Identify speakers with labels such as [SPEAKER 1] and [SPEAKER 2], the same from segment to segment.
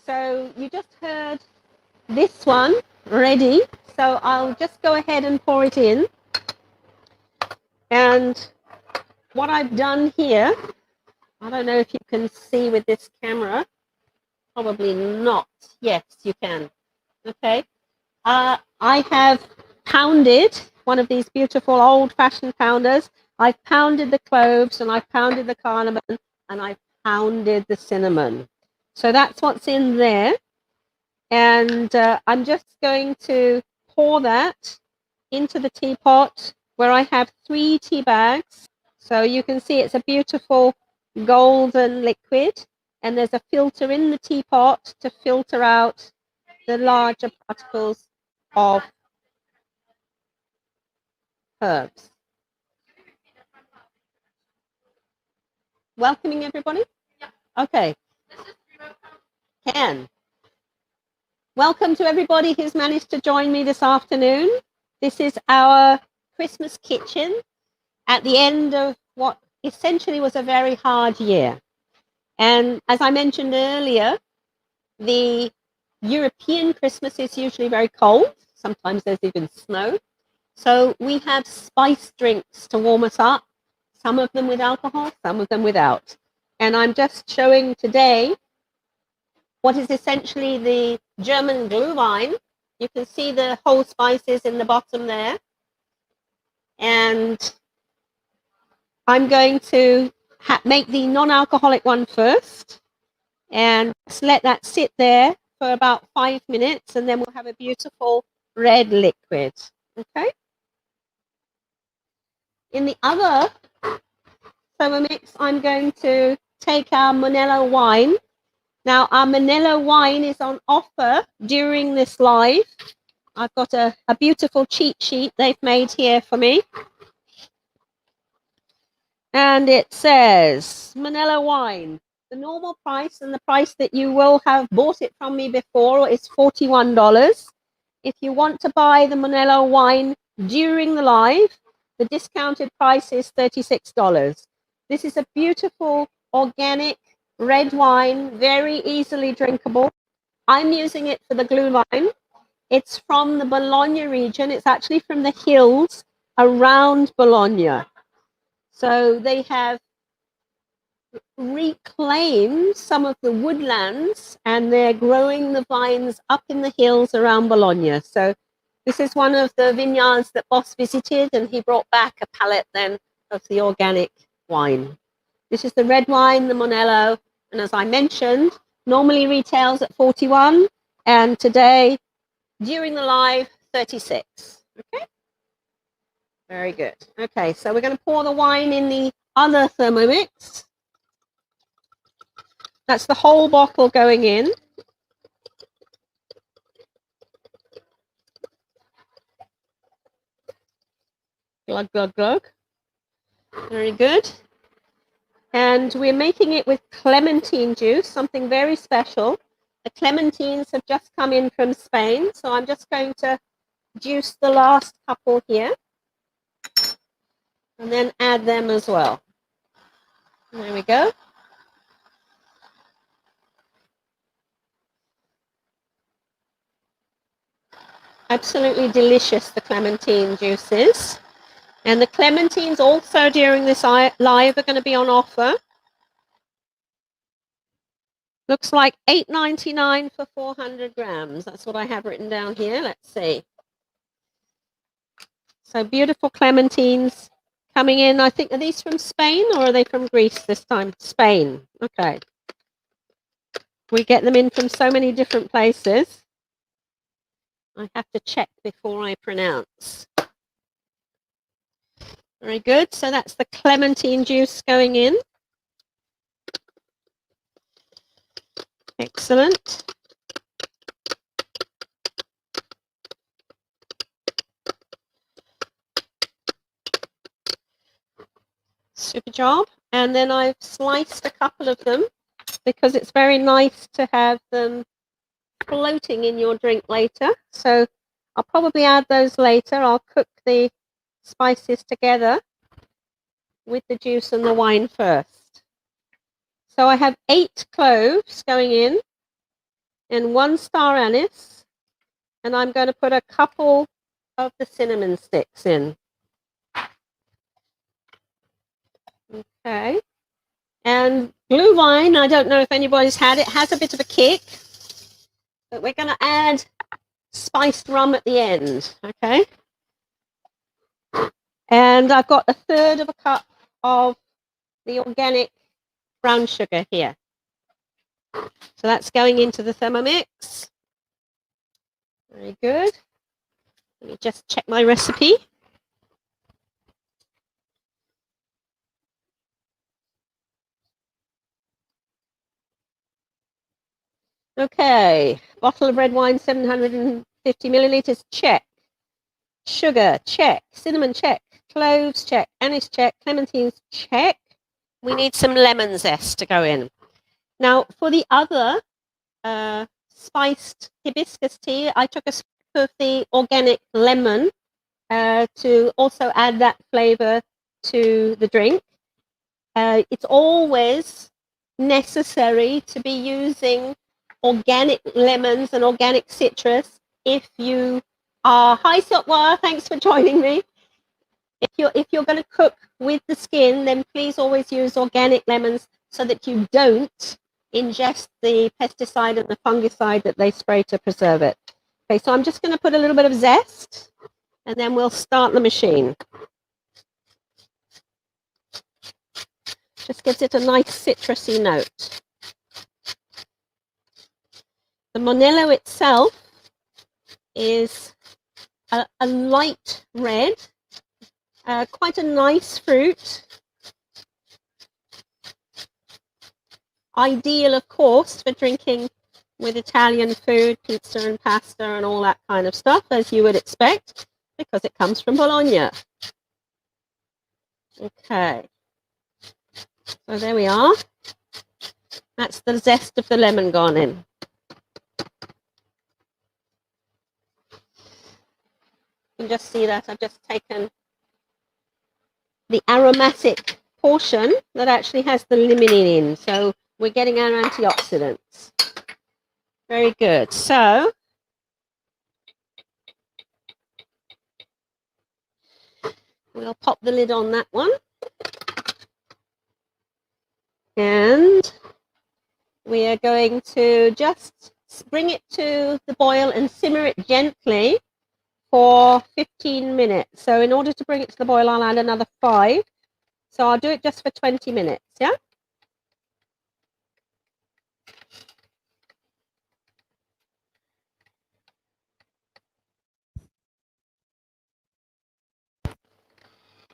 [SPEAKER 1] So you just heard this one ready. So I'll just go ahead and pour it in. And what I've done here, I don't know if you can see with this camera, probably not. Yes, you can. Okay. I have pounded one of these beautiful old-fashioned pounders. I've pounded the cloves and I've pounded the cardamom and I've pounded the cinnamon. So that's what's in there. And I'm just going to pour that into the teapot where I have 3 tea bags. So you can see it's a beautiful golden liquid, and there's a filter in the teapot to filter out the larger particles of herbs. Welcoming everybody? Okay. Ken. Welcome to everybody who's managed to join me this afternoon. This is our Christmas kitchen at the end of what essentially was a very hard year. And as I mentioned earlier, the European Christmas is usually very cold. Sometimes there's even snow. So we have spice drinks to warm us up, some of them with alcohol, some of them without. And I'm just showing today what is essentially the German Glühwein. You can see the whole spices in the bottom there. And I'm going to make the non-alcoholic one first. And just let that sit there for about 5 minutes, and then we'll have a beautiful red liquid. Okay? In the other Thermomix, I'm going to take our Monello wine. Now, our Monello wine is on offer during this live. I've got a beautiful cheat sheet they've made here for me. And it says, Monello wine, the normal price and the price that you will have bought it from me before is $41. If you want to buy the Monello wine during the live, the discounted price is $36. This is a beautiful organic red wine, very easily drinkable. I'm using it for the Glühwein. It's from the Bologna region. It's actually from the hills around Bologna. So they have reclaimed some of the woodlands and they're growing the vines up in the hills around Bologna. So this is one of the vineyards that Boss visited, and he brought back a pallet then of the organic wine. This is the red wine, the Monello, and as I mentioned, normally retails at 41, and today, during the live, 36. Okay? Very good. Okay, so we're going to pour the wine in the other Thermomix. That's the whole bottle going in. Glug, glug, glug. Very good. And we're making it with clementine juice, something very special. The clementines have just come in from Spain, so I'm just going to juice the last couple here and then add them as well. There we go. Absolutely delicious, the clementine juices. And the clementines also during this live are going to be on offer. Looks like $8.99 for 400 grams. That's what I have written down here. Let's see. So beautiful clementines coming in. I think, are these from Spain or are they from Greece this time? Spain. Okay. We get them in from so many different places. I have to check before I pronounce. Very good. So that's the clementine juice going in. Excellent. Super job. And then I've sliced a couple of them because it's very nice to have them floating in your drink later. So I'll probably add those later. I'll cook the spices together with the juice and the wine first. So I have 8 cloves going in. and 1 star anise, and I'm going to put a couple of the cinnamon sticks in. Okay. And blue wine, I don't know if anybody's had it, has a bit of a kick, but we're going to add spiced rum at the end, okay? And I've got 1/3 of a cup of the organic brown sugar here. So that's going into the Thermomix. Very good. Let me just check my recipe. Okay, bottle of red wine, 750 milliliters, check. Sugar, check. Cinnamon, check. Cloves, check. Anise, check. Clementines, check. We need some lemon zest to go in. Now, for the other spiced hibiscus tea, I took a scoop of the organic lemon to also add that flavor to the drink. It's always necessary to be using organic lemons and organic citrus if you are hi Silkwa, thanks for joining me. If you're going to cook with the skin, then please always use organic lemons so that you don't ingest the pesticide and the fungicide that they spray to preserve it. Okay, so I'm just going to put a little bit of zest and then we'll start the machine. Just gives it a nice citrusy note. The Monello itself is a light red, quite a nice fruit. Ideal, of course, for drinking with Italian food, pizza and pasta and all that kind of stuff, as you would expect, because it comes from Bologna. Okay. So there we are. That's the zest of the lemon gone in. You can just see that I've just taken the aromatic portion that actually has the limonene in. So we're getting our antioxidants. Very good. So we'll pop the lid on that one. And we are going to just bring it to the boil and simmer it gently for 15 minutes. So in order to bring it to the boil, I'll add another 5. So I'll do it just for 20 minutes, yeah?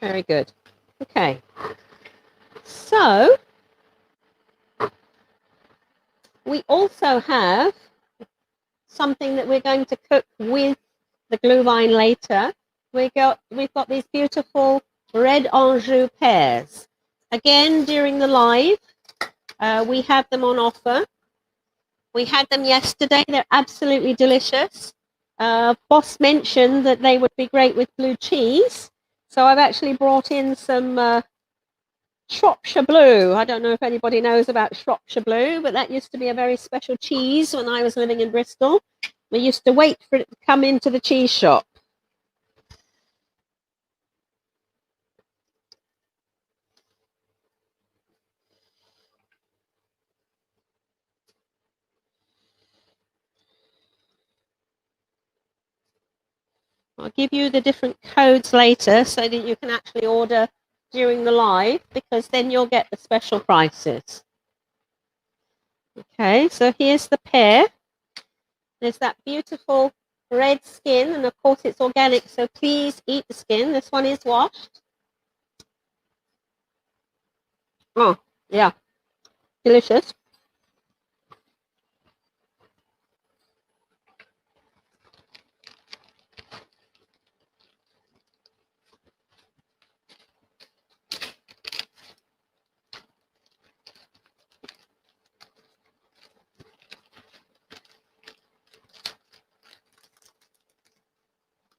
[SPEAKER 1] Very good. Okay. So we also have something that we're going to cook with the glühwein later. We've got these beautiful red Anjou pears. Again, during the live, we have them on offer. We had them yesterday. They're absolutely delicious. Boss mentioned that they would be great with blue cheese. So I've actually brought in some Shropshire Blue. I don't know if anybody knows about Shropshire Blue, but that used to be a very special cheese when I was living in Bristol. We used to wait for it to come into the cheese shop. I'll give you the different codes later so that you can actually order during the live, because then you'll get the special prices. Okay, so here's the pear. There's that beautiful red skin, and of course it's organic, so please eat the skin. This one is washed. Oh, yeah, delicious.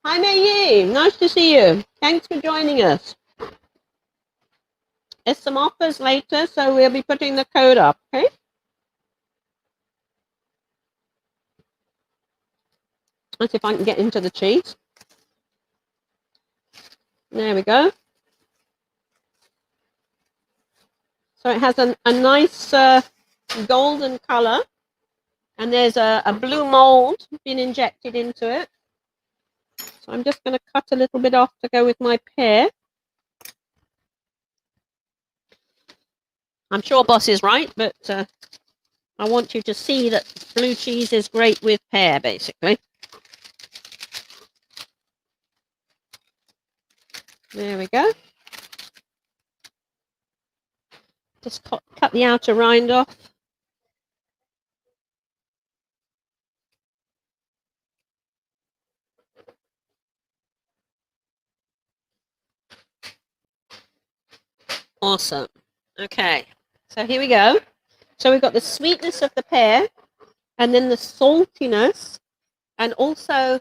[SPEAKER 1] Hi, Mei Yi. Nice to see you. Thanks for joining us. There's some offers later, so we'll be putting the code up, okay? Let's see if I can get into the cheese. There we go. So it has a nice golden color, and there's a blue mold being injected into it. So I'm just going to cut a little bit off to go with my pear. I'm sure Boss is right, but I want you to see that blue cheese is great with pear, basically. There we go. Just cut the outer rind off. Awesome. Okay, so here we go. So we've got the sweetness of the pear, and then the saltiness, and also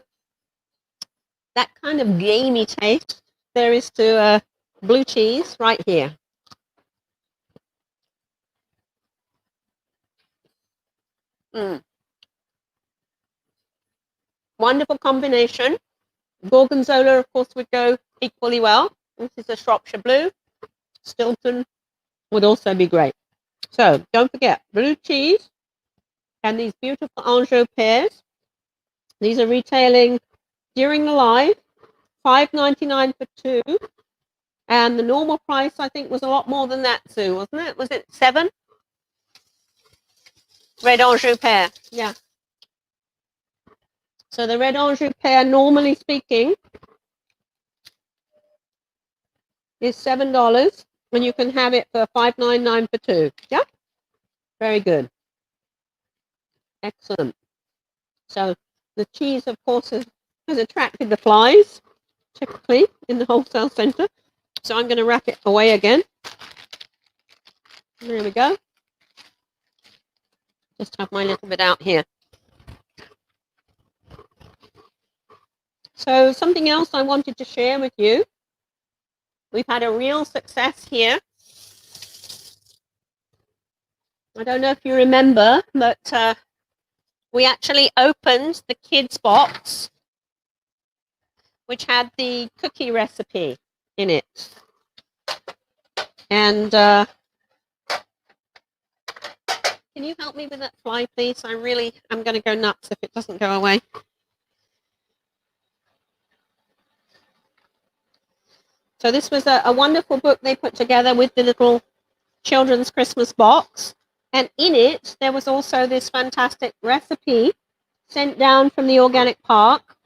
[SPEAKER 1] that kind of gamey taste there is to blue cheese right here. Wonderful combination. Gorgonzola, of course, would go equally well. This is a Shropshire Blue. Stilton would also be great. So don't forget, blue cheese and these beautiful Anjou pears. These are retailing during the live, $5.99 for two. And the normal price, I think, was a lot more than that, Sue, wasn't it? Was it $7? Red Anjou pear, yeah. So the red Anjou pear, normally speaking, is $7, and you can have it for $5.99 for two. Yeah, very good, excellent. So the cheese, of course, has attracted the flies, typically in the wholesale centre. So I'm going to wrap it away again. There we go. Just have my little bit out here. So something else I wanted to share with you. We've had a real success here. I don't know if you remember, but we actually opened the kids box, which had the cookie recipe in it. And can you help me with that fly, please? I'm going to go nuts if it doesn't go away. So this was a wonderful book they put together with the little children's Christmas box. And in it, there was also this fantastic recipe sent down from the organic park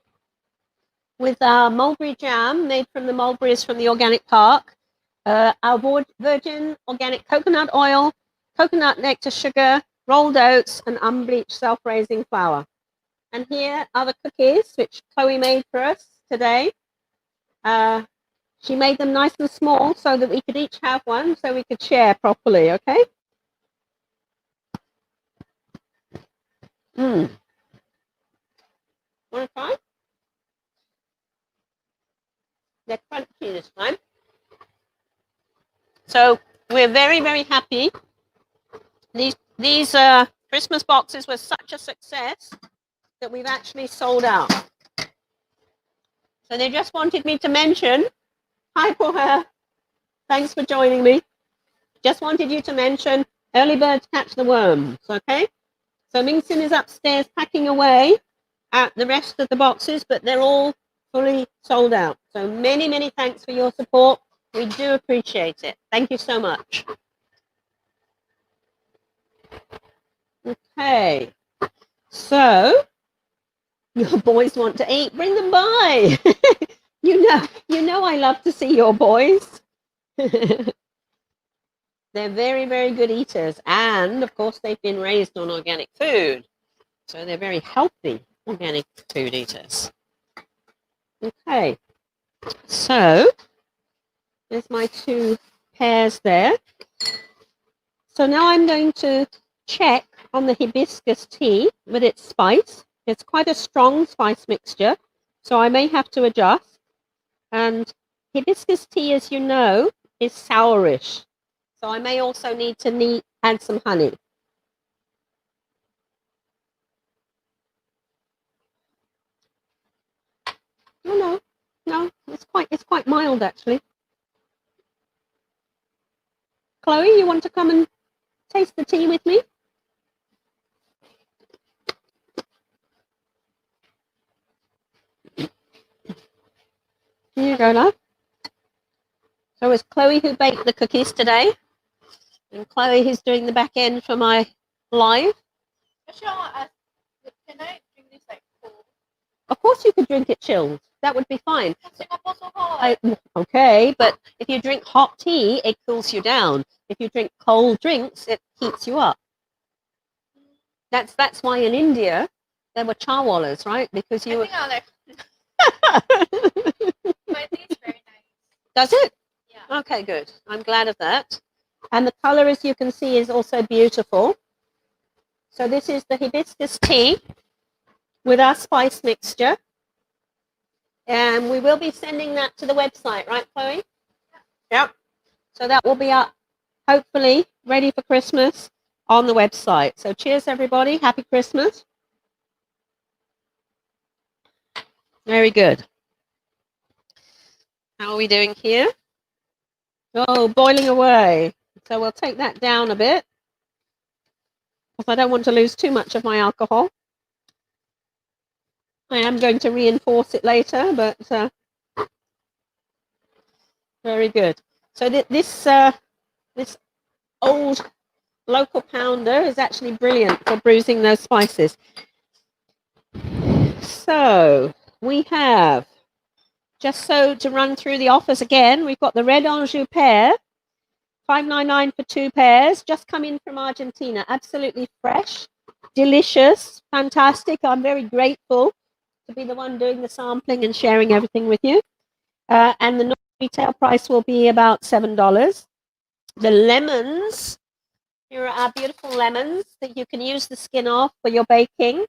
[SPEAKER 1] with mulberry jam made from the mulberries from the organic park, our virgin organic coconut oil, coconut nectar sugar, rolled oats, and unbleached self-raising flour. And here are the cookies, which Chloe made for us today. She made them nice and small so that we could each have one, so we could share properly, okay? Want to try? They're crunchy this time. So we're very, very happy. These Christmas boxes were such a success that we've actually sold out. So they just wanted me to mention, hi Paul, thanks for joining me. Just wanted you to mention early birds catch the worms, okay? So ZENXIN is upstairs packing away at the rest of the boxes, but they're all fully sold out. So many, many thanks for your support. We do appreciate it. Thank you so much. Okay, so your boys want to eat, bring them by. you know I love to see your boys. They're very, very good eaters, and of course they've been raised on organic food, so they're very healthy organic food eaters. Okay, so there's my two pears there. So now I'm going to check on the hibiscus tea with its spice. It's quite a strong spice mixture, so I may have to adjust. And hibiscus tea, as you know, is sourish, so I may also need to add some honey. it's quite mild actually. Chloe, you want to come and taste the tea with me? Here you go, love. So it's Chloe who baked the cookies today, and Chloe who's doing the back end for my live.
[SPEAKER 2] Can I drink this like cold?
[SPEAKER 1] Of course you could drink it chilled. That would be fine.
[SPEAKER 2] Singapore's so hot.
[SPEAKER 1] Okay, but if you drink hot tea, it cools you down. If you drink cold drinks, it heats you up. That's why in India there were charwalas, right? Because you
[SPEAKER 2] I think I like. My tea is very nice.
[SPEAKER 1] Does it?
[SPEAKER 2] Yeah.
[SPEAKER 1] Okay, good. I'm glad of that. And the color, as you can see, is also beautiful. So this is the hibiscus tea with our spice mixture. And we will be sending that to the website, right, Chloe? Yeah. So that will be up, hopefully, ready for Christmas on the website. So cheers, everybody. Happy Christmas. Very good. How are we doing here? Oh, boiling away. So we'll take that down a bit, because I don't want to lose too much of my alcohol. I am going to reinforce it later, but very good. So this old local pounder is actually brilliant for bruising those spices. So we have, just so to run through the offers again, we've got the red Anjou pear, $5.99 for 2 pairs, just come in from Argentina, absolutely fresh, delicious, fantastic. I'm very grateful to be the one doing the sampling and sharing everything with you. And the retail price will be about $7. The lemons, here are our beautiful lemons that you can use the skin off for your baking.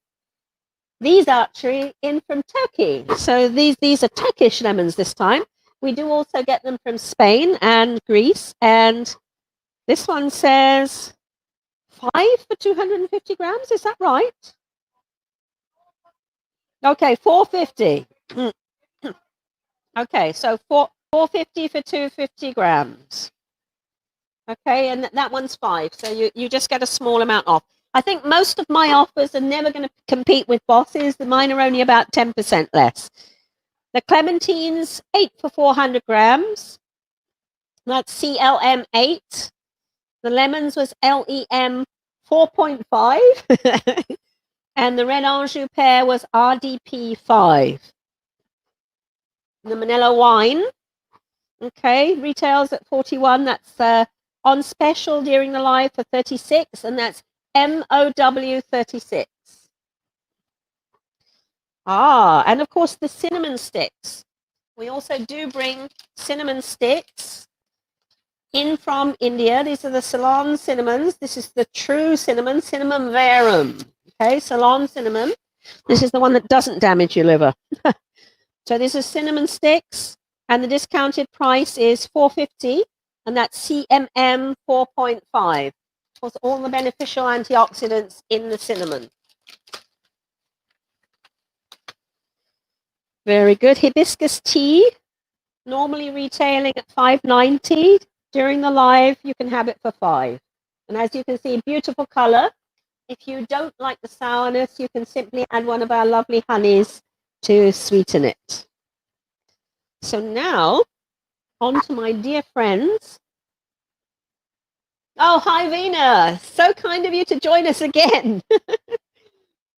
[SPEAKER 1] These are actually in from Turkey. So these are Turkish lemons this time. We do also get them from Spain and Greece. And this one says 5 for 250 grams. Is that right? Okay, 450. Okay, so 450 for 250 grams. Okay, and that one's 5. So you just get a small amount off. I think most of my offers are never going to compete with Boss's. Mine are only about 10% less. The clementines, 8 for 400 grams. That's CLM 8. The lemons was LEM 4.5. And the red Anjou pear was RDP 5. The Manila wine, okay, retails at 41. That's on special during the live for 36, and that's MOW 36. And of course the cinnamon sticks. We also do bring cinnamon sticks in from India. These are the Ceylon cinnamons. This is the true cinnamon, cinnamon verum. Okay, Ceylon cinnamon. This is the one that doesn't damage your liver. So this is cinnamon sticks, and the discounted price is $4.50, and that's CMM 4.5. With all the beneficial antioxidants in the cinnamon. Very good. Hibiscus tea, normally retailing at $5.90. During the live, you can have it for $5. And as you can see, beautiful color. If you don't like the sourness, you can simply add one of our lovely honeys to sweeten it. So now, on to my dear friends. Oh, hi, Vina. So kind of you to join us again.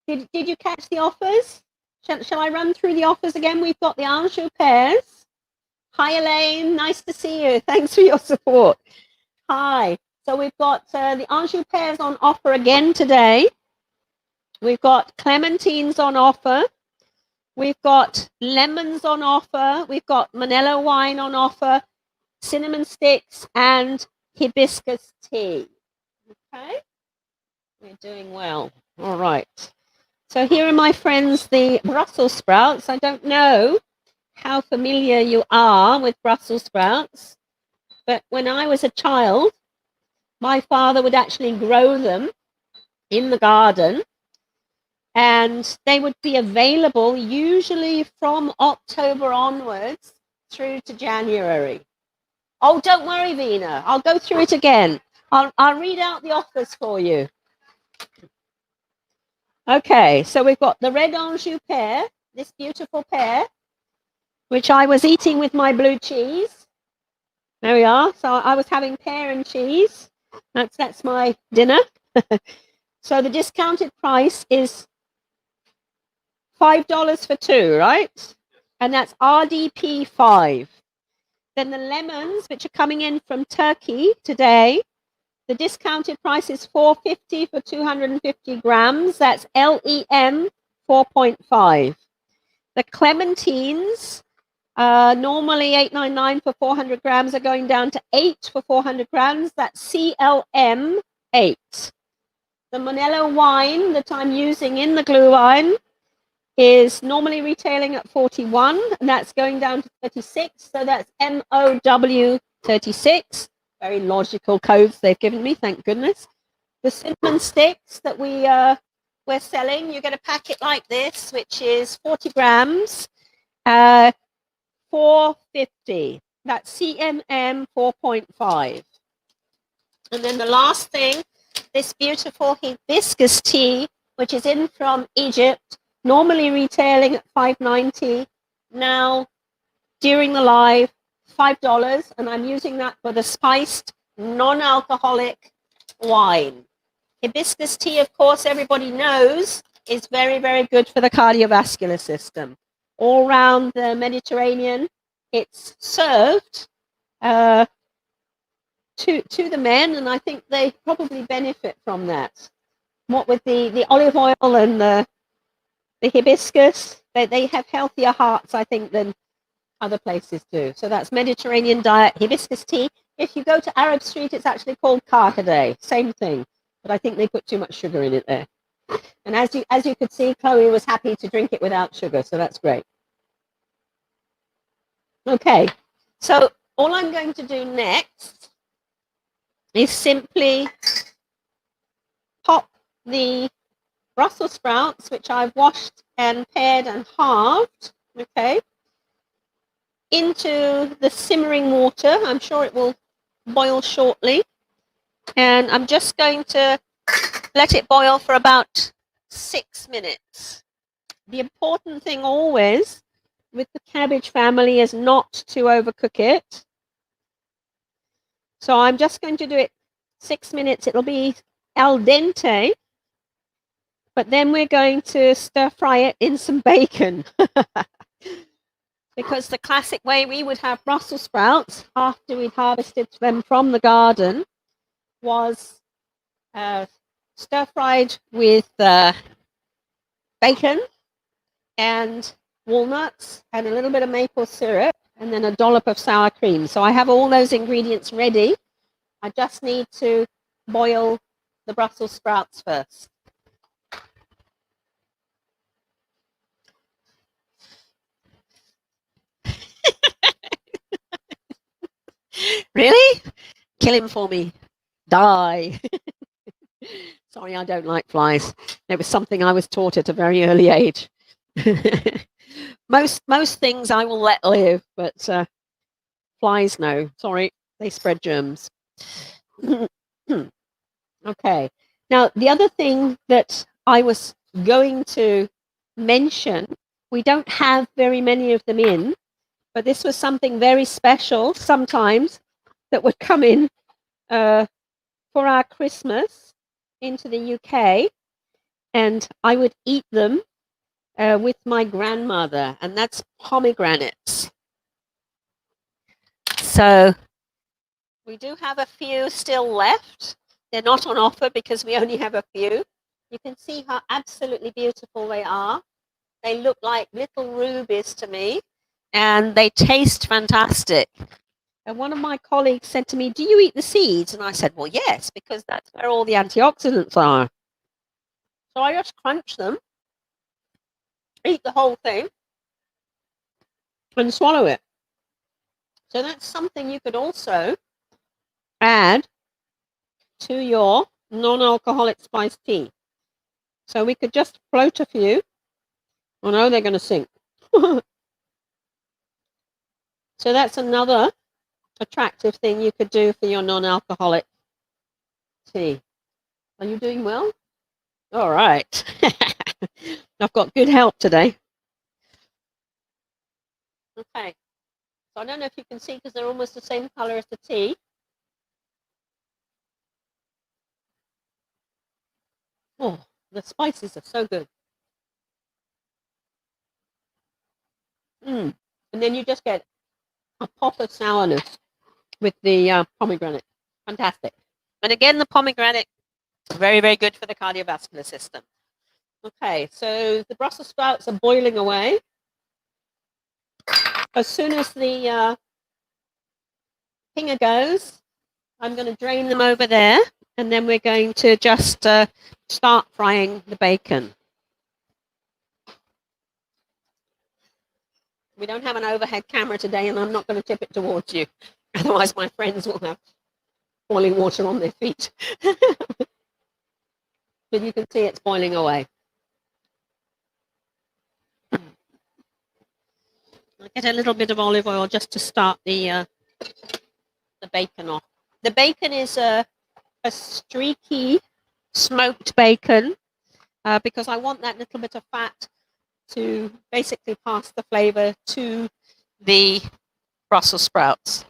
[SPEAKER 1] Did you catch the offers? Shall I run through the offers again? We've got the Anjou pears. Hi, Elaine. Nice to see you. Thanks for your support. Hi. So we've got the Anjou pears on offer again today. We've got clementines on offer. We've got lemons on offer. We've got Manila wine on offer, cinnamon sticks, and hibiscus tea. Okay, we're doing well. All right. So here are my friends, the Brussels sprouts. I don't know how familiar you are with Brussels sprouts, but when I was a child, my father would actually grow them in the garden, and they would be available usually from October onwards through to January. Oh, don't worry, Vina. I'll go through it again. I'll read out the offers for you. Okay, so we've got the red Anjou pear, this beautiful pear, which I was eating with my blue cheese. There we are. So I was having pear and cheese. That's my dinner. So the discounted price is $5 for two, right? And that's RDP 5. Then the lemons, which are coming in from Turkey today, the discounted price is $4.50 for 250 grams. That's LEM 4.5. The clementines, normally $8.99 for 400 grams, are going down to $8 for 400 grams. That's CLM 8. The Monello wine that I'm using in the glue wine is normally retailing at 41, and that's going down to 36. So that's MOW 36. Very logical codes they've given me, thank goodness. The cinnamon sticks that we're selling, you get a packet like this, which is 40 grams, $4.50. That's CMM 4.5. And then the last thing, this beautiful hibiscus tea, which is in from Egypt, normally retailing at $5.90. Now, during the live, $5, and I'm using that for the spiced, non-alcoholic wine. Hibiscus tea, of course, everybody knows, is very, very good for the cardiovascular system. All around the Mediterranean, it's served to the men, and I think they probably benefit from that. What with the olive oil and the hibiscus, they have healthier hearts, I think, than other places do. So that's Mediterranean diet, hibiscus tea. If you go to Arab Street, it's actually called karkadeh, same thing. But I think they put too much sugar in it there. And as you could see, Chloe was happy to drink it without sugar, so that's great. Okay, so all I'm going to do next is simply pop the Brussels sprouts, which I've washed and pared and halved, okay, into the simmering water. I'm sure it will boil shortly. And I'm just going to let it boil for about 6 minutes. The important thing always with the cabbage family is not to overcook it. So I'm just going to do it 6 minutes. It'll be al dente. But then we're going to stir fry it in some bacon. Because the classic way we would have Brussels sprouts after we'd harvested them from the garden was stir fried with bacon and walnuts and a little bit of maple syrup and then a dollop of sour cream. So I have all those ingredients ready. I just need to boil the Brussels sprouts first. Really? Kill him for me. Die. Sorry, I don't like flies. It was something I was taught at a very early age. Most things I will let live, but flies, no. Sorry, they spread germs. Okay. Now, the other thing that I was going to mention, we don't have very many of them in, but this was something very special sometimes that would come in for our Christmas into the UK, and I would eat them with my grandmother, and that's pomegranates. So we do have a few still left. They're not on offer because we only have a few. You can see how absolutely beautiful they are. They look like little rubies to me, and they taste fantastic. And one of my colleagues said to me, "Do you eat the seeds?" And I said, "Well, yes, because that's where all the antioxidants are." So I just crunch them, eat the whole thing, and swallow it. So that's something you could also add to your non-alcoholic spiced tea. So we could just float a few. Oh no, they're going to sink. So that's another attractive thing you could do for your non-alcoholic tea. Are you doing well? All right. I've got good help today. Okay. So I don't know if you can see because they're almost the same color as the tea. Oh, the spices are so good. And then you just get a pop of sourness with the pomegranate. Fantastic. And again, the pomegranate, very, very good for the cardiovascular system. Okay, so the Brussels sprouts are boiling away. As soon as the pinger goes, I'm going to drain them over there, and then we're going to just start frying the bacon. We don't have an overhead camera today, and I'm not going to tip it towards you. Otherwise, my friends will have boiling water on their feet. But you can see it's boiling away. I'll get a little bit of olive oil just to start the bacon off. The bacon is a streaky smoked bacon because I want that little bit of fat to basically pass the flavor to the Brussels sprouts.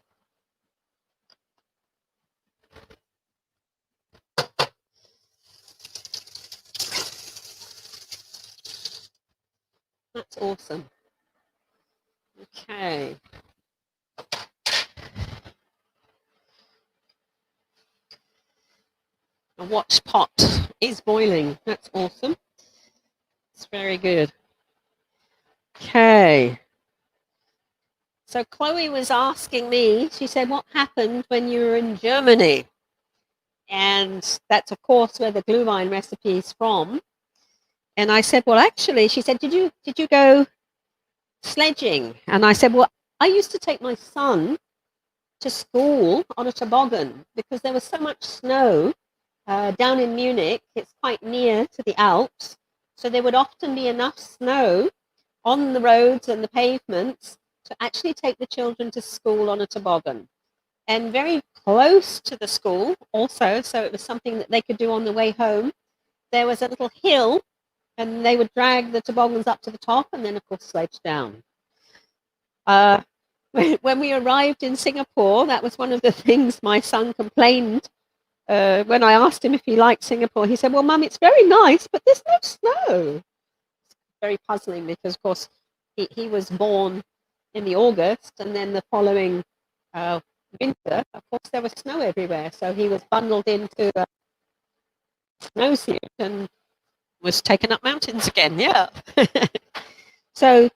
[SPEAKER 1] That's awesome. Okay. The watch pot is boiling. That's awesome. It's very good. Okay. So Chloe was asking me, she said, what happened when you were in Germany? And that's, of course, where the Glühwein recipe is from. And I said, well, actually, she said, did you go sledging? And I said, well, I used to take my son to school on a toboggan because there was so much snow down in Munich. It's quite near to the Alps. So there would often be enough snow on the roads and the pavements to actually take the children to school on a toboggan. And very close to the school also, so it was something that they could do on the way home, there was a little hill, and they would drag the toboggans up to the top and then, of course, sledge down. When we arrived in Singapore, that was one of the things my son complained when I asked him if he liked Singapore. He said, well, Mum, it's very nice, but there's no snow. Very puzzling because, of course, he was born in the August, and then the following winter, of course, there was snow everywhere. So he was bundled into a snowsuit and was taken up mountains again. Yeah. So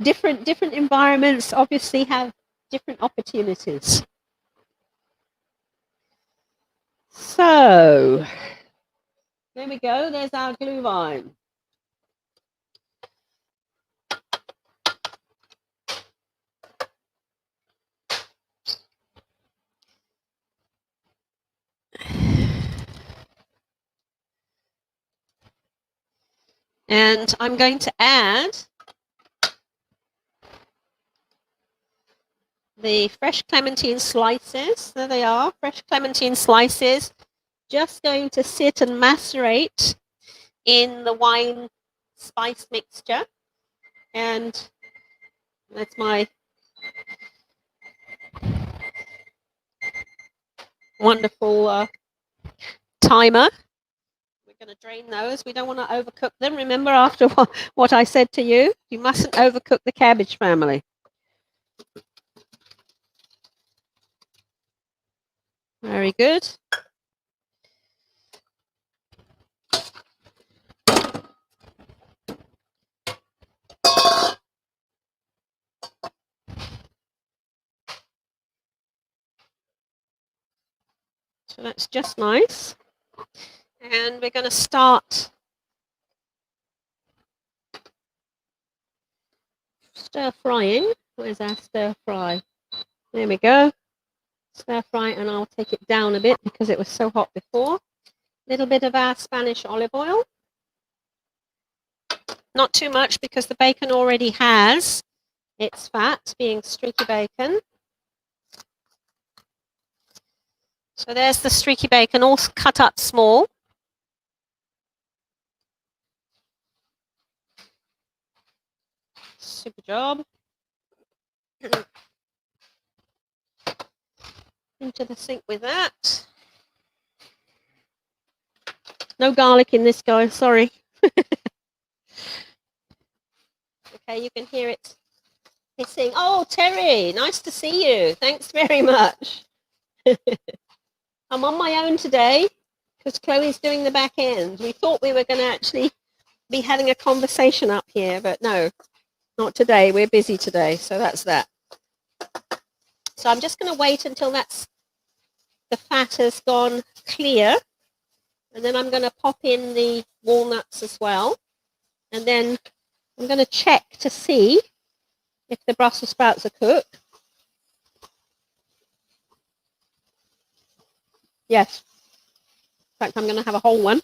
[SPEAKER 1] different environments obviously have different opportunities. So there we go. There's our Glühwein. And I'm going to add the fresh clementine slices. There they are, fresh clementine slices. Just going to sit and macerate in the wine spice mixture. And that's my wonderful timer. We're going to drain those. We don't want to overcook them. Remember, after what I said to you, you mustn't overcook the cabbage family. Very good. So that's just nice. And we're going to start stir frying. Where's our stir fry? There we go. Stir fry, and I'll take it down a bit because it was so hot before. A little bit of our Spanish olive oil. Not too much because the bacon already has its fat, being streaky bacon. So there's the streaky bacon, all cut up small. Super job. Into the sink with that. No garlic in this, guy, sorry. Okay, you can hear it hissing. Oh, Terry, nice to see you. Thanks very much. I'm on my own today because Chloe's doing the back end. We thought we were going to actually be having a conversation up here, but no, not today. We're busy today, so that's that. So I'm just going to wait until the fat has gone clear, and then I'm going to pop in the walnuts as well, and then I'm going to check to see if the Brussels sprouts are cooked. Yes. In fact, I'm going to have a whole one.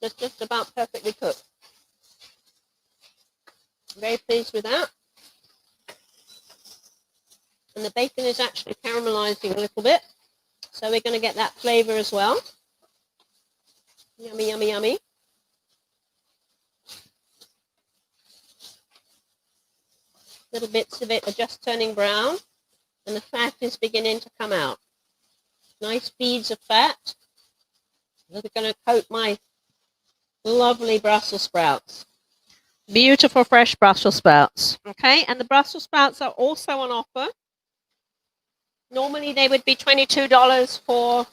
[SPEAKER 1] It's just about perfectly cooked. Very pleased with that. And the bacon is actually caramelizing a little bit. So we're going to get that flavor as well. Yummy, yummy, yummy. Little bits of it are just turning brown. And the fat is beginning to come out. Nice beads of fat. They're going to coat my lovely Brussels sprouts. Beautiful fresh Brussels sprouts. Okay, and the Brussels sprouts are also on offer. Normally they would be $22 for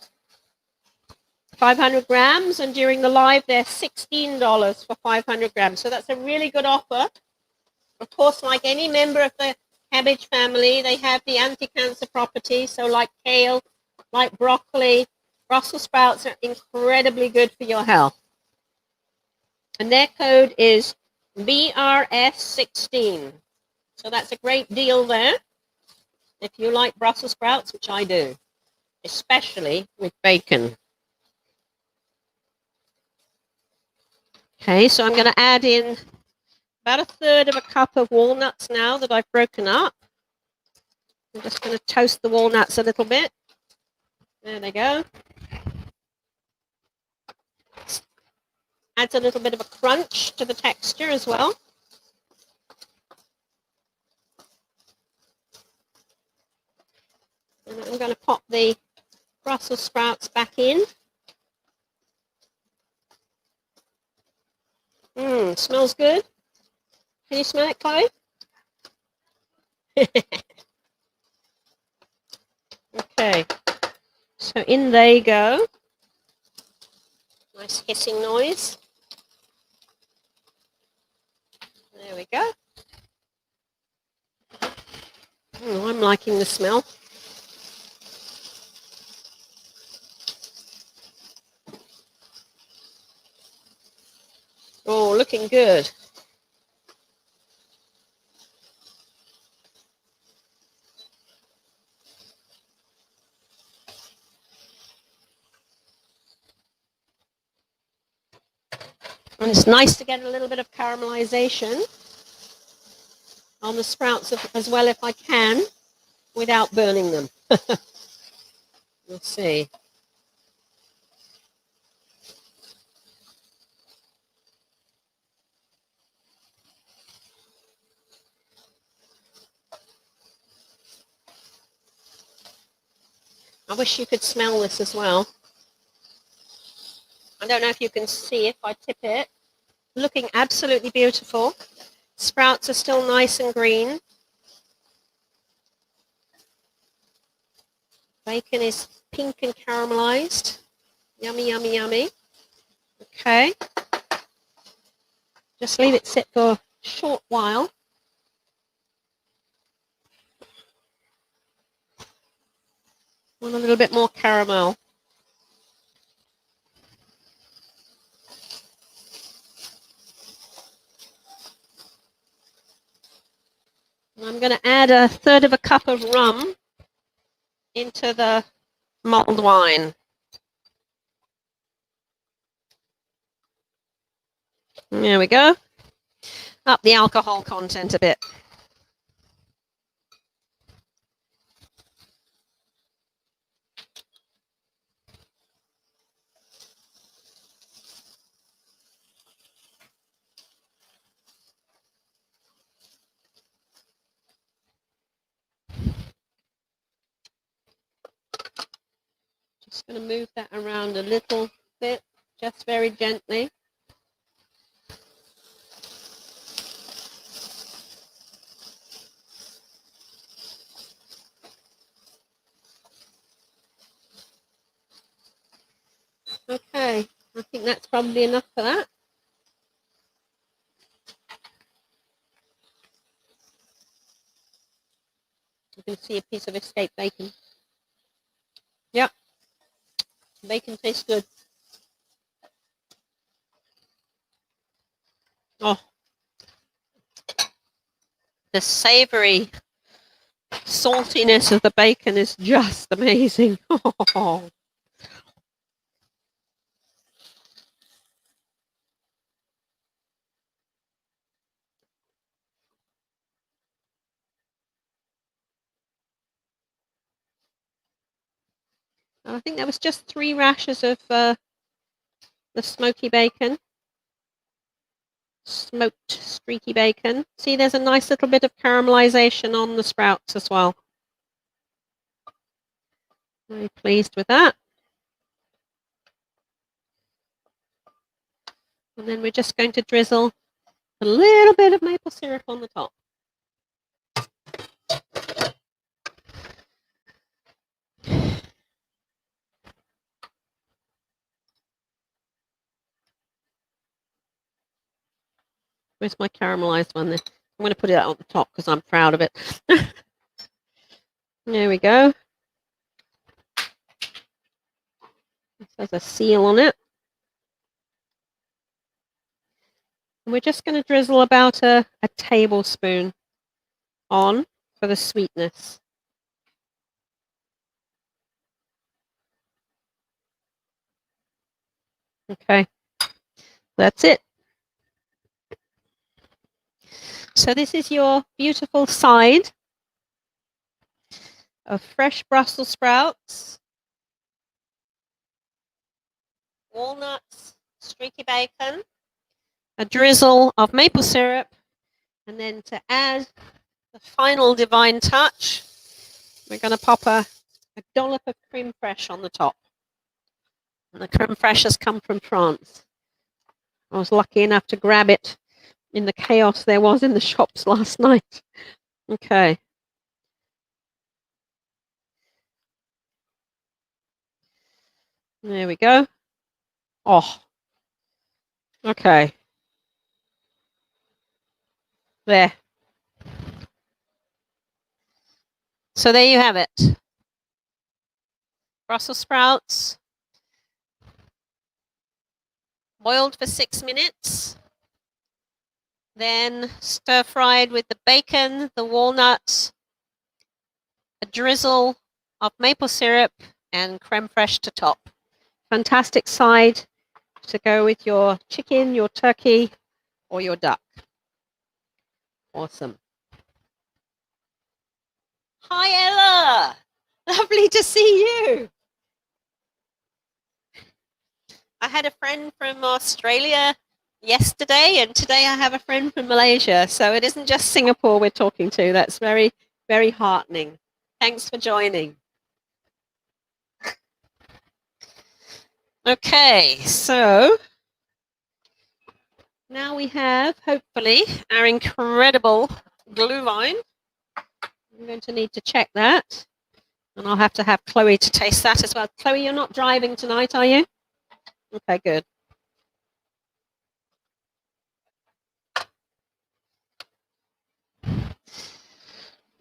[SPEAKER 1] 500 grams, and during the live they're $16 for 500 grams. So that's a really good offer. Of course, like any member of the cabbage family, they have the anti-cancer properties. So like kale, like broccoli, Brussels sprouts are incredibly good for your health. And their code is BRS16. So that's a great deal there if you like Brussels sprouts, which I do, especially with bacon. Okay, so I'm going to add in about 1/3 of a cup of walnuts now that I've broken up. I'm just going to toast the walnuts a little bit. There they go. Adds a little bit of a crunch to the texture as well. And I'm going to pop the Brussels sprouts back in. Smells good. Can you smell it, Chloe? Okay. So in they go. Nice hissing noise. There we go. Oh, I'm liking the smell. Oh, looking good. And it's nice to get a little bit of caramelization on the sprouts as well if I can, without burning them. We'll see. I wish you could smell this as well. I don't know if you can see if I tip it. Looking absolutely beautiful. Sprouts are still nice and green. Bacon is pink and caramelized. Yummy, yummy, yummy. Okay. Just leave it sit for a short while. Want a little bit more caramel. And I'm going to add 1/3 of a cup of rum. into the mulled wine. There we go. Up the alcohol content a bit. Just going to move that around a little bit, just very gently. Okay, I think that's probably enough for that. You can see a piece of escaped bacon. Yep, bacon tastes good. Oh, the savoury saltiness of the bacon is just amazing. Oh. I think there was just 3 rashers of the smoky bacon. Smoked streaky bacon. See, there's a nice little bit of caramelization on the sprouts as well. Very pleased with that. And then we're just going to drizzle a little bit of maple syrup on the top. Where's my caramelized one then? I'm going to put it on the top because I'm proud of it. There we go. This has a seal on it. And we're just going to drizzle about a tablespoon on for the sweetness. Okay, that's it. So this is your beautiful side of fresh Brussels sprouts, walnuts, streaky bacon, a drizzle of maple syrup, and then to add the final divine touch, we're going to pop a dollop of creme fraiche on the top. And the creme fraiche has come from France. I was lucky enough to grab it in the chaos there was in the shops last night. Okay. There we go. Oh. Okay. There. So there you have it. Brussels sprouts. Boiled for 6 minutes. Then stir fried with the bacon, the walnuts, a drizzle of maple syrup, and creme fraiche to top. Fantastic side to go with your chicken, your turkey, or your duck. Awesome. Hi, Ella. Lovely to see you. I had a friend from Australia yesterday, and today I have a friend from Malaysia. So it isn't just Singapore we're talking to. That's very, very heartening. Thanks for joining. Okay, so now we have, hopefully, our incredible glühwein. I'm going to need to check that. And I'll have to have Chloe to taste that as well. Chloe, you're not driving tonight, are you? Okay, good.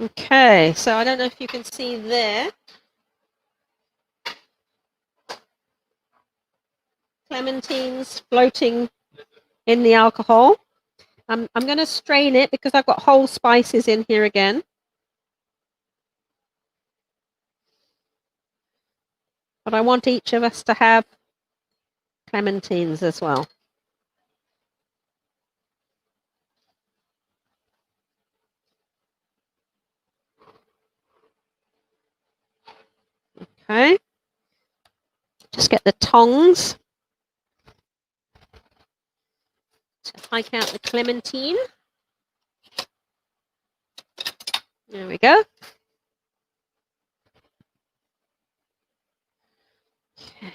[SPEAKER 1] Okay, so I don't know if you can see there. Clementines floating in the alcohol. I'm going to strain it because I've got whole spices in here again. but I want each of us to have clementines as well. Okay. Just get the tongs to hike out the clementine. There we go. Okay.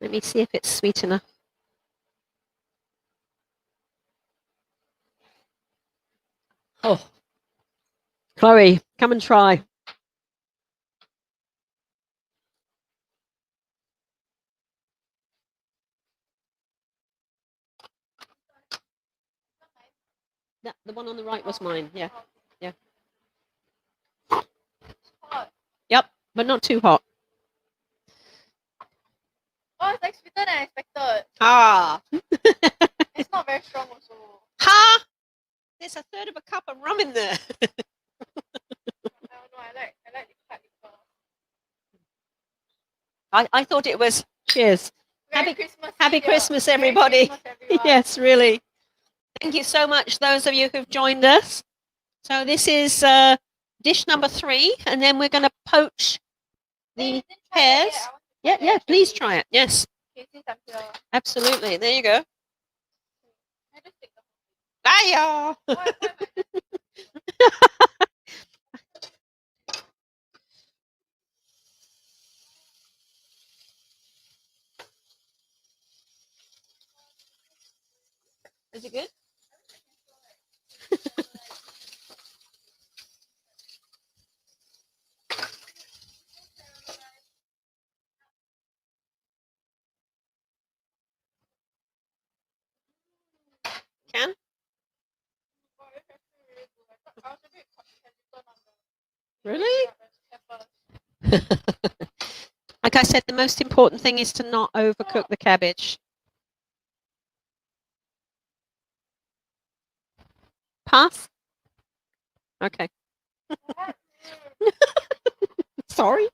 [SPEAKER 1] Let me see if it's sweet enough. Oh, Chloe, come and try. The one on the right was mine. Yeah. Yeah.
[SPEAKER 2] Hot.
[SPEAKER 1] Yep, but not too hot.
[SPEAKER 2] Oh, it's like sweeter than I expected.
[SPEAKER 1] Ah.
[SPEAKER 2] It's not very strong also.
[SPEAKER 1] Ha! There's a third of a cup of rum in there.
[SPEAKER 2] I don't know. I like the cut liquor.
[SPEAKER 1] I thought it was. Cheers.
[SPEAKER 2] Merry
[SPEAKER 1] Happy-
[SPEAKER 2] Christmas.
[SPEAKER 1] Happy
[SPEAKER 2] India.
[SPEAKER 1] Christmas,
[SPEAKER 2] Merry
[SPEAKER 1] everybody.
[SPEAKER 2] Christmas, everyone.
[SPEAKER 1] Yes, really. Thank you so much, those of you who've joined us. So this is dish number 3, and then we're going to poach
[SPEAKER 2] Hey, you
[SPEAKER 1] the
[SPEAKER 2] didn't try that yet.
[SPEAKER 1] pears.
[SPEAKER 2] I want to try
[SPEAKER 1] Yeah,
[SPEAKER 2] that
[SPEAKER 1] please
[SPEAKER 2] actually.
[SPEAKER 1] try it. Yes,
[SPEAKER 2] Okay, since I'm here.
[SPEAKER 1] absolutely. There you go.
[SPEAKER 2] I just take the
[SPEAKER 1] Hiya!
[SPEAKER 2] why am I just
[SPEAKER 1] Is it good? Can?
[SPEAKER 2] oh, it's actually really good. I was a bit hesitant on the
[SPEAKER 1] Really?
[SPEAKER 2] peppers.
[SPEAKER 1] Like I said, the most important thing is to not overcook the cabbage. Pass? Okay. Sorry.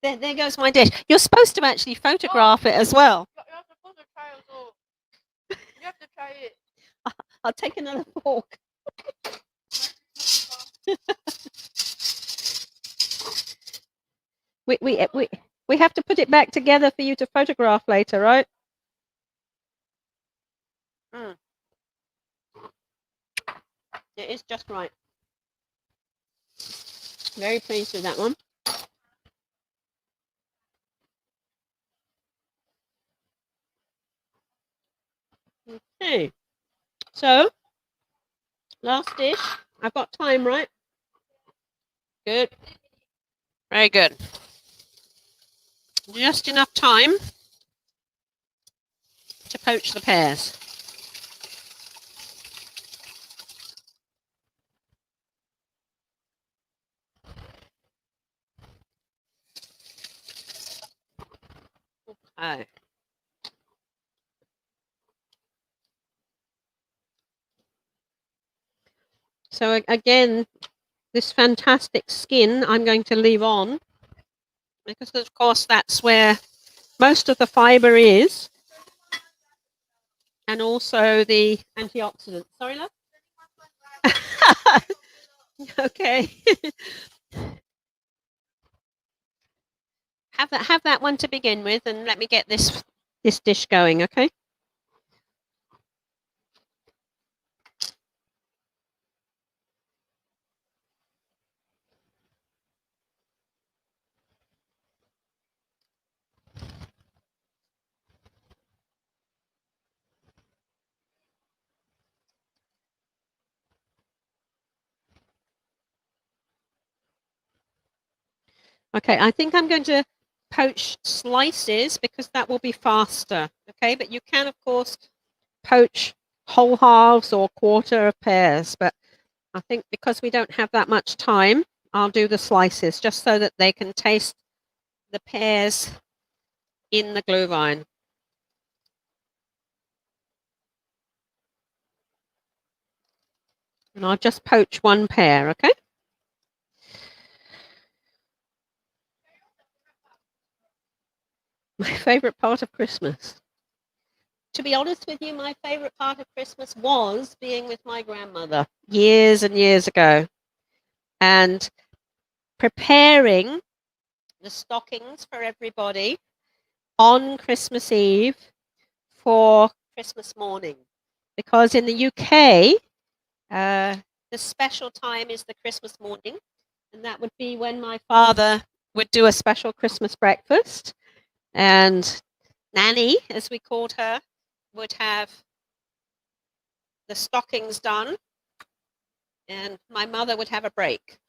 [SPEAKER 1] There goes my dish. You're supposed to actually photograph it as well.
[SPEAKER 2] You're supposed to try also. You have to try it.
[SPEAKER 1] I'll take another fork. We have to put it back together for you to photograph later, right? Mm. It is just right. Very pleased with that one. Okay. So, last dish. I've got time, right? Good. Very good. Just enough time to poach the pears. Okay. So again, this fantastic skin I'm going to leave on because of course that's where most of the fiber is, and also the antioxidants. Sorry, love? Okay. have that one to begin with, and let me get this dish going, okay? Okay, I think I'm going to poach slices because that will be faster, okay? But you can, of course, poach whole halves or quarter of pears, but I think because we don't have that much time, I'll do the slices just so that they can taste the pears in the glue vine. And I'll just poach one pair, okay? My favourite part of Christmas. To be honest with you, my favourite part of Christmas was being with my grandmother years and years ago and preparing the stockings for everybody on Christmas Eve for Christmas morning. Because in the UK, the special time is the Christmas morning, and that would be when my father would do a special Christmas breakfast, and Nanny, as we called her, would have the stockings done, and my mother would have a break.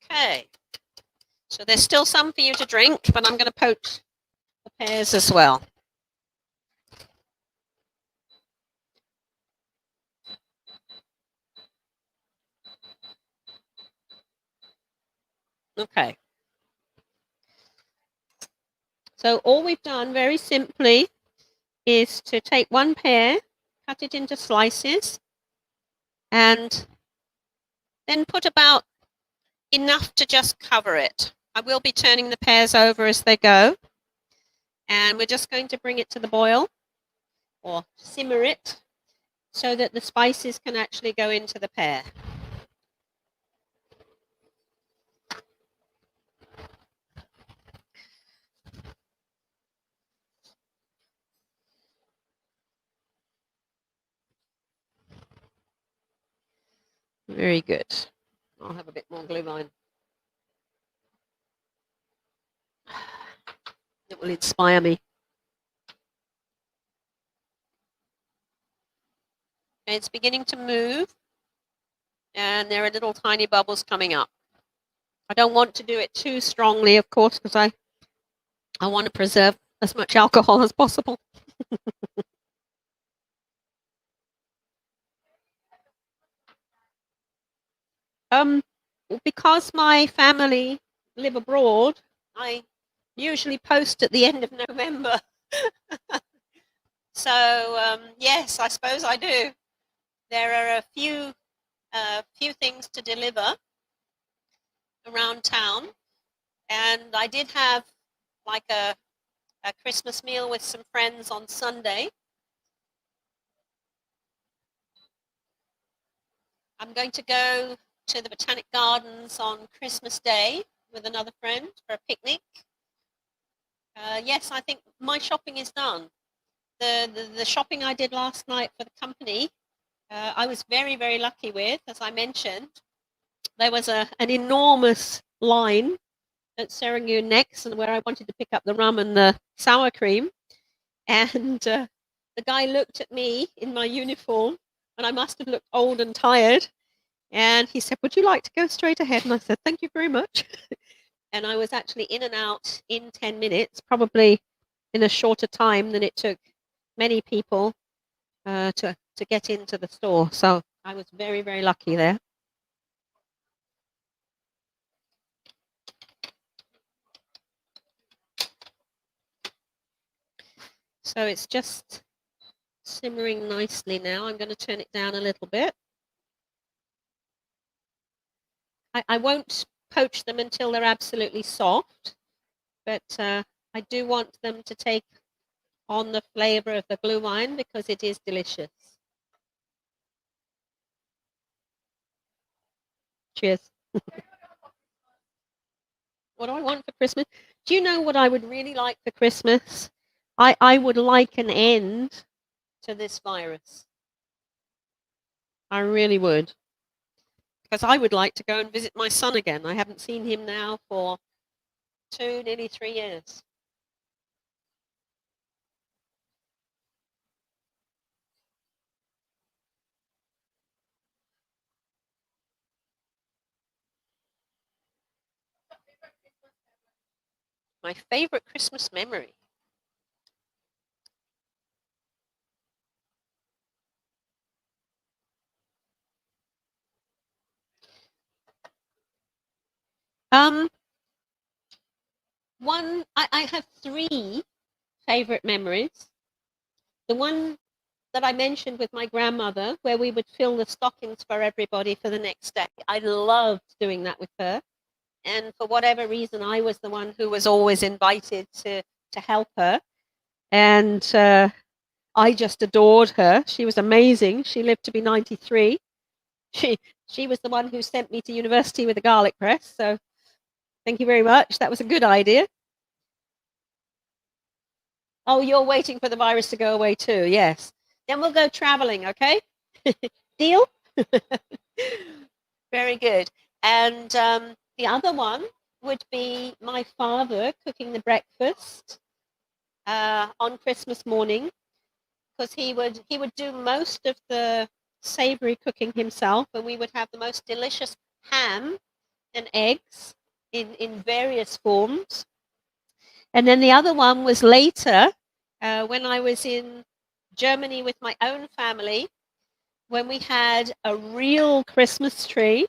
[SPEAKER 1] Okay, so there's still some for you to drink, but I'm going to poach the pears as well. Okay. So all we've done very simply is to take one pear, cut it into slices, and then put about enough to just cover it. I will be turning the pears over as they go, and we're just going to bring it to the boil or simmer it so that the spices can actually go into the pear. Very good. I'll have a bit more glue line. It will inspire me. It's beginning to move, and there are little tiny bubbles coming up. I don't want to do it too strongly, of course, because I want to preserve as much alcohol as possible. Because my family live abroad, I usually post at the end of November. So yes, I suppose I do. There are a few things to deliver around town, and I did have like a Christmas meal with some friends on Sunday. I'm going to go to the Botanic Gardens on Christmas Day with another friend for a picnic. Yes, I think my shopping is done. The shopping I did last night for the company, I was very, very lucky with, as I mentioned. There was an enormous line at Serangoon Next, and where I wanted to pick up the rum and the sour cream. And the guy looked at me in my uniform, and I must have looked old and tired. And he said, "Would you like to go straight ahead?" And I said, "Thank you very much." And I was actually in and out in 10 minutes, probably in a shorter time than it took many people to get into the store. So I was very, very lucky there. So it's just simmering nicely now. I'm going to turn it down a little bit. I won't poach them until they're absolutely soft, but I do want them to take on the flavor of the blue wine because it is delicious. Cheers. What do I want for Christmas? Do you know what I would really like for Christmas? I would like an end to this virus. I really would. Because I would like to go and visit my son again. I haven't seen him now for nearly 3 years. My favorite Christmas memory. I have 3 favorite memories. the one that I mentioned with my grandmother, where we would fill the stockings for everybody for the next day. I loved doing that with her. And for whatever reason, I was the one who was always invited to help her. And I just adored her. She was amazing. She lived to be 93. She was the one who sent me to university with a garlic press. So thank you very much. That was a good idea. Oh, you're waiting for the virus to go away too. Yes. Then we'll go traveling, okay? Deal? Very good. And the other one would be my father cooking the breakfast on Christmas morning, because he would do most of the savory cooking himself, and we would have the most delicious ham and eggs in various forms. And then the other one was later, when I was in Germany with my own family, when we had a real Christmas tree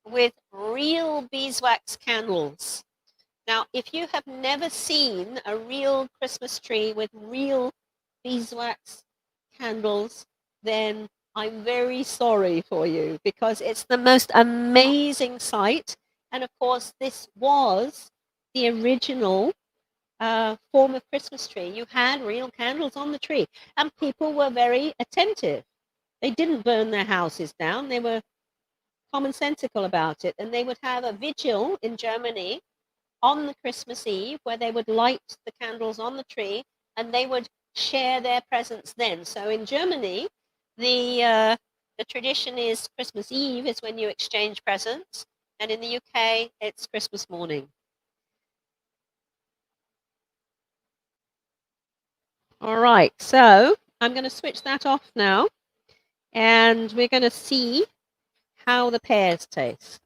[SPEAKER 1] with real beeswax candles. Now, if you have never seen a real Christmas tree with real beeswax candles, then I'm very sorry for you, because it's the most amazing sight. And of course, this was the original form of Christmas tree. You had real candles on the tree, and people were very attentive. They didn't burn their houses down. They were commonsensical about it, and they would have a vigil in Germany on the Christmas Eve where they would light the candles on the tree, and they would share their presents then. So in Germany, the tradition is Christmas Eve is when you exchange presents, and in the UK, it's Christmas morning. All right, so I'm going to switch that off now, and we're going to see how the pears taste.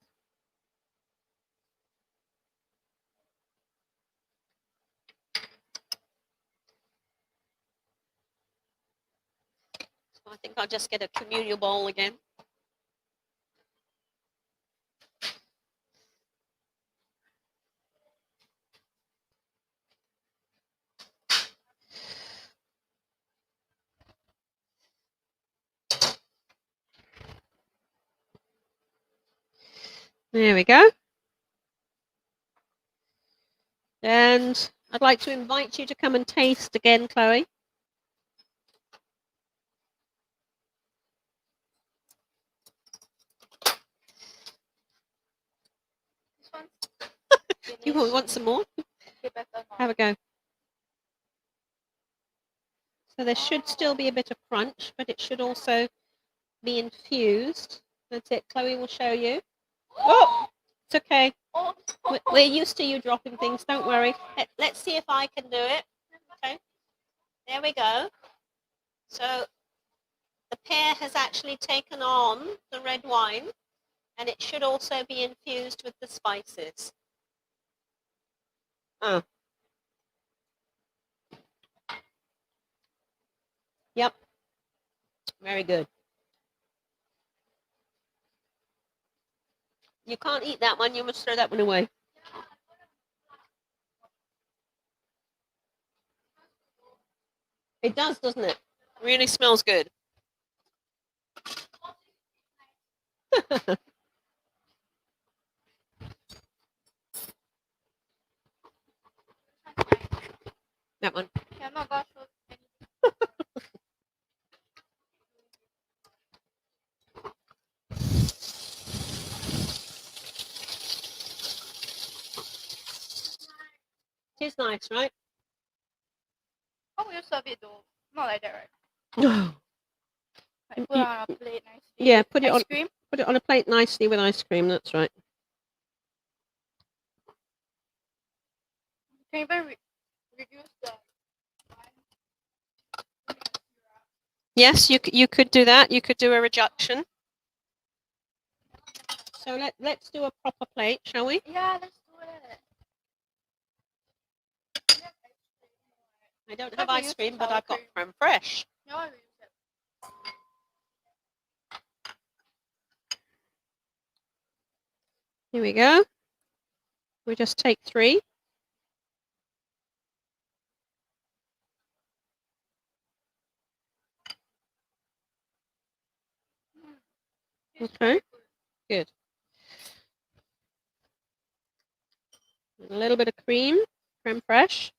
[SPEAKER 1] So I think I'll just get a communal bowl again. There we go. And I'd like to invite you to come and taste again, Chloe. You want some more? Have a go. So there should still be a bit of crunch, but it should also be infused. That's it. Chloe will show you. Oh, it's okay. We're used to you dropping things. Don't worry. Let's see if I can do it. Okay. There we go. So the pear has actually taken on the red wine, and it should also be infused with the spices. Oh. Yep. Very good. You can't eat that one. You must throw that one away. It does, doesn't it? Really smells good. That one.
[SPEAKER 2] Yeah, I'm not gonna show anything.
[SPEAKER 1] It is nice, right?
[SPEAKER 2] How will you serve it though? Not like that, right?
[SPEAKER 1] No.
[SPEAKER 2] Like put it on a plate nicely.
[SPEAKER 1] Yeah, put it
[SPEAKER 2] Ice
[SPEAKER 1] on.
[SPEAKER 2] cream?
[SPEAKER 1] Put it on a plate nicely with ice cream. That's right.
[SPEAKER 2] Can you even reduce the
[SPEAKER 1] Yes, you could do that. You could do a reduction. So let's do a proper plate, shall we?
[SPEAKER 2] Yeah, let's do it.
[SPEAKER 1] I don't have ice cream, but I've got creme fraiche.
[SPEAKER 2] No, I use it.
[SPEAKER 1] Here we go. We just take 3. Okay, good. A little bit of cream, creme fraiche.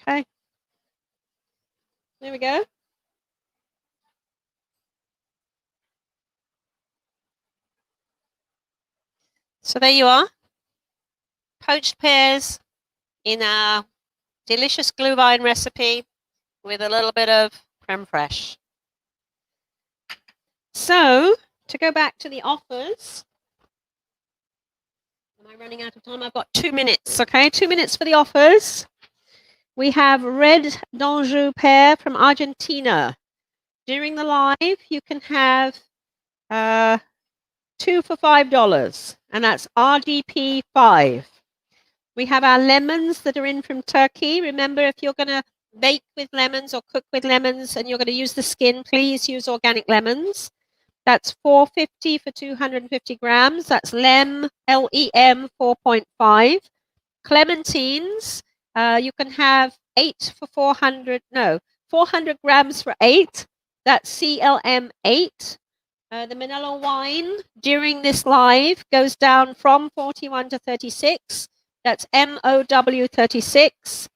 [SPEAKER 1] Okay. There we go. So there you are. Poached pears in our delicious glühwein recipe with a little bit of creme fraiche. So, to go back to the offers. Am I running out of time? I've got 2 minutes, okay? 2 minutes for the offers. We have red d'Anjou pear from Argentina. During the live, you can have 2 for $5, and that's RDP 5. We have our lemons that are in from Turkey. Remember, if you're going to bake with lemons or cook with lemons and you're going to use the skin, please use organic lemons. That's $4.50 for 250 grams. That's LEM, L-E-M 4.5. Clementines, you can have 8 for 400, no, 400 grams for 8. That's CLM 8. The Manila wine during this live goes down from 41 to 36. That's MOW 36.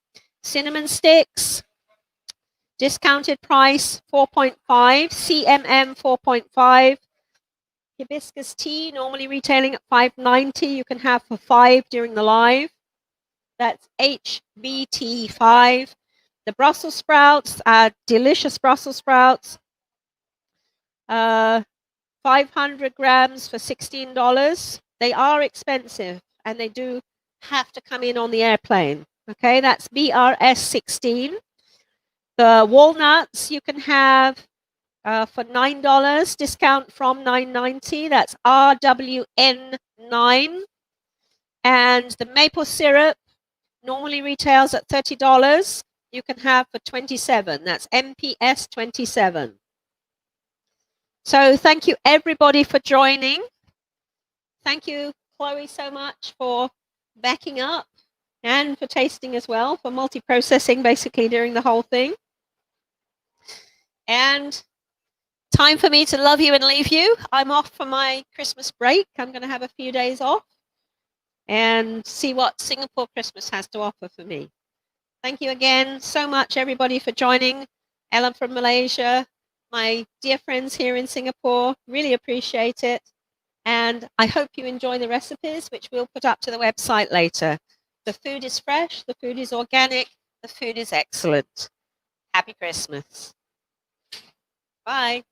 [SPEAKER 1] Cinnamon sticks, discounted price 4.5. CMM 4.5. Hibiscus tea, normally retailing at $5.90. You can have for $5 during the live. That's HBT5. The Brussels sprouts are delicious Brussels sprouts. 500 grams for $16. They are expensive and they do have to come in on the airplane. Okay, that's BRS 16. The walnuts you can have for $9, discount from $9.90. That's RWN 9. And the maple syrup normally retails at $30. You can have for $27. That's MPS 27. So thank you everybody for joining. Thank you, Chloe, so much for backing up and for tasting as well, for multi-processing basically during the whole thing. And time for me to love you and leave you. I'm off for my Christmas break. I'm going to have a few days off and see what Singapore Christmas has to offer for me. Thank you again so much, everybody, for joining. Ellen from Malaysia, my dear friends here in Singapore, really appreciate it. And I hope you enjoy the recipes, which we'll put up to the website later. The food is fresh, the food is organic, the food is excellent. Happy Christmas. Bye.